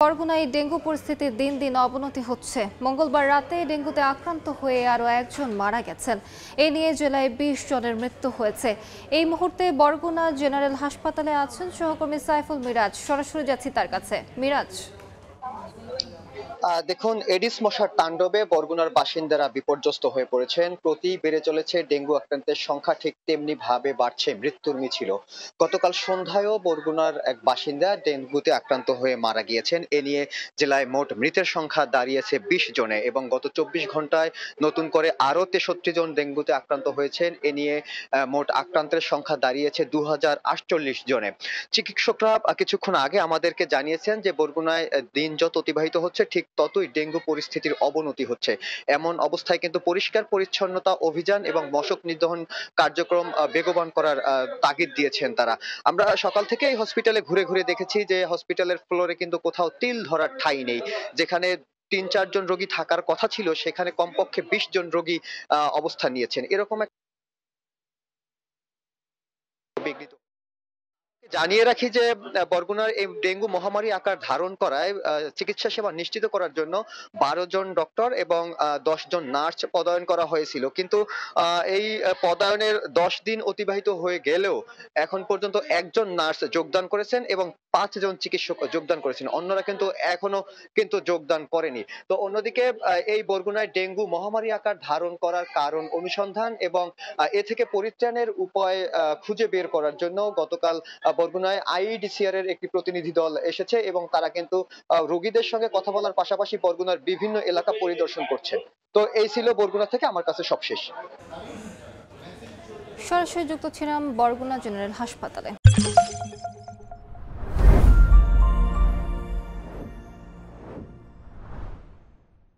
বরগুনায় dengue পরিস্থিতির দিন দিন অবনতি হচ্ছে। মঙ্গলবার রাতে ডেঙ্গুতে আক্রান্ত হয়ে আরও একজন মারা গেছেন। এ নিয়ে জেলায় ২০ জনের মৃত্যু হয়েছে। এই মুহূর্তে বরগুনা জেনারেল হাসপাতালে আছেন সহকর্মী সাইফুল মিরাজ। সরাসরি যাচ্ছি তার কাছে। মিরাজ, দেখুন, এডিস মশার তাণ্ডবে বরগুনার বাসিন্দারা বিপর্যস্ত হয়ে পড়েছেন। প্রতি বেড়ে চলেছে ডেঙ্গু আক্রান্তের সংখ্যা, ঠিক তেমনি ভাবে বাড়ছে মৃত্যুর মিছিল। গতকাল সন্ধ্যায়ও বরগুনার এক বাসিন্দা ডেঙ্গুতে আক্রান্ত হয়ে মারা গিয়েছেন। এ নিয়ে জেলায় মোট মৃতের সংখ্যা দাঁড়িয়েছে ২০ জনে এবং গত ২৪ ঘন্টায় নতুন করে আরও ৬৩ জন ডেঙ্গুতে আক্রান্ত হয়েছেন। এ নিয়ে মোট আক্রান্তের সংখ্যা দাঁড়িয়েছে ২০৪৮ জনে। চিকিৎসকরা কিছুক্ষণ আগে আমাদেরকে জানিয়েছেন যে বরগুনায় দিন যত অতিবাহিত হচ্ছে ঠিক ততই ডেঙ্গু পরিস্থিতির অবনতি হচ্ছে। এমন অবস্থায় কিন্তু পরিষ্কার পরিচ্ছন্নতা অভিযান এবং মশক নিধন কার্যক্রম বেগবান করার তাগিদ দিয়েছেন তারা। আমরা সকাল থেকে এই হসপিটালে ঘুরে ঘুরে দেখেছি যে হসপিটালের ফ্লোরে কিন্তু কোথাও তিল ধরার ঠাঁই নেই। যেখানে ৩-৪ জন রোগী থাকার কথা ছিল সেখানে কমপক্ষে ২০ জন রোগী অবস্থান নিয়েছেন। এরকম এক বিঘ্নিত। জানিয়ে রাখি যে বরগুনার এই ডেঙ্গু মহামারী আকার ধারণ করায় চিকিৎসা সেবা নিশ্চিত করার জন্য ১২ জন ডক্টর এবং ১০ জন নার্স পদায়ন করা হয়েছিল। কিন্তু এই পদায়নের ১০ দিন অতিবাহিত হয়ে গেলেও এখন পর্যন্ত একজন নার্স যোগদান করেছেন এবং ৫ জন চিকিৎসক যোগদান করেছেন। অন্যরা কিন্তু এখনো যোগদান করেনি। তো অন্যদিকে এই বরগুনায় ডেঙ্গু মহামারী আকার ধারণ করার কারণ অনুসন্ধান এবং এ থেকে পরিত্রাণের উপায় খুঁজে বের করার জন্য গতকাল বরগুনায় আইইডিসিআর এর একটি প্রতিনিধি দল এসেছে এবং তারা কিন্তু রোগীদের সঙ্গে কথা বলার পাশাপাশি বরগুনার বিভিন্ন এলাকা পরিদর্শন করছেন। তো এই ছিল বরগুনা থেকে আমার কাছে সবশেষ। সরাসরি যুক্ত ছিলাম বরগুনা জেনারেল হাসপাতালে।